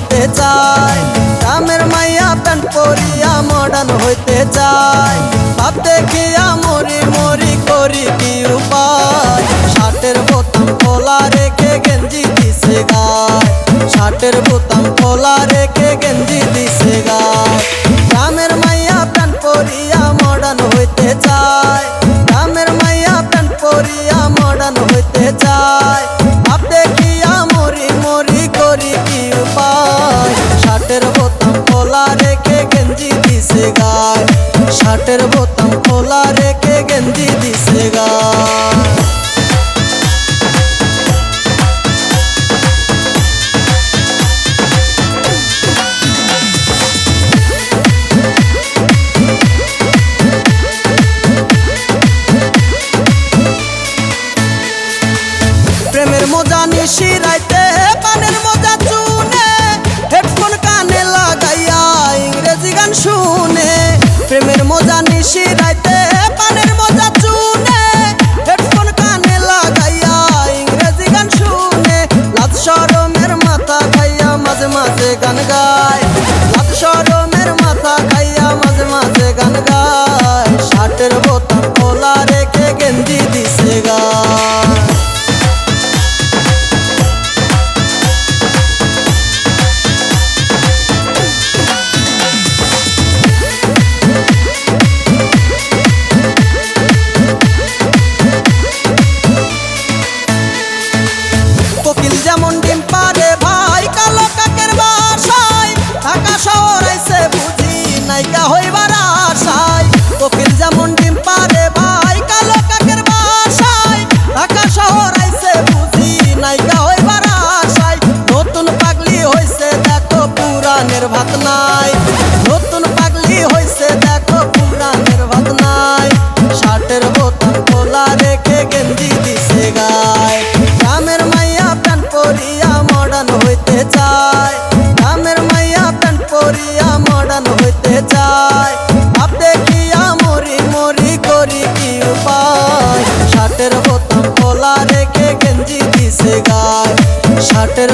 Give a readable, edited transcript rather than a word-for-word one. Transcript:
হইতে চায়, গ্রামের মাইয়া প্যান্ট পরিয়া মডার্ন হইতে চায়। ভাব দেখিয়া মরি মরি করি কি উপায়, শার্টের বোতাম খোলা রেখে গেঞ্জি দিছে গায়, শার্টের বোতাম খোলা রেখে গেঞ্জি দিছে গায়। গ্রামের মাইয়া প্যান্ট পরিয়া মডার্ন হইতে চায়, গ্রামের মাইয়া প্যান্ট পরিয়া মডার্ন হইতে চায়। ভাব দেখিয়া মরি মরি করি কি উপায়, শার্টের বোতাম খোলা রেখে গেঞ্জি দিছে গায়, শার্টের বোতাম খোলা রেখে গেঞ্জি দিছে গায়। প্রেমের মজা নিশি রাইতে পানের মজা চুনে, হেডফোন কানে লাগাইয়া ইংরেজি গান শুনে। প্রেমের মজা নিশি রাইতে পানের মজা চুনে, হেডফোন কানে লাগাইয়া ইংরেজি গান শুনে। লাজ শরমের মাথা খাইয়া মাঝে মাঝে গান গায়, লাজ শরমের মাথা খাইয়া মাঝে মাঝে গান গায়। শার্টের বোতাম খোলা রেখে গেঞ্জি দিছে গায়। কোকিল যেমন ডিম পারে ভাই কালো কাকের বাসায়, ঢাকা শহর আইছে বুঝি নাইকা হইবার আশায়। কোকিল যেমন ডিম পারে ভাই কালো কাকের বাসায়, ঢাকা শহর আইছে বুঝি নাইকা হইবার আশায়। নতুন পাগলি হইছে দেখো পুরানের ভাত নাই, নতুন পাগলি হইছে দেখো পুরানের ভাত নাই। শার্টের বোতাম খোলা রেখে গেঞ্জি দিছে গায়, গ্রামের মাইয়া প্যান্ট পরিয়া মডার্ন হইতে চায়, গ্রামের মাইয়া প্যান্ট পরিয়া মডার্ন হইতে চায়। ভাব দেখিয়া মরি মরি করি কি উপায়, শার্টের বোতাম খোলা রেখে গেঞ্জি দিছে গায়, শার্টের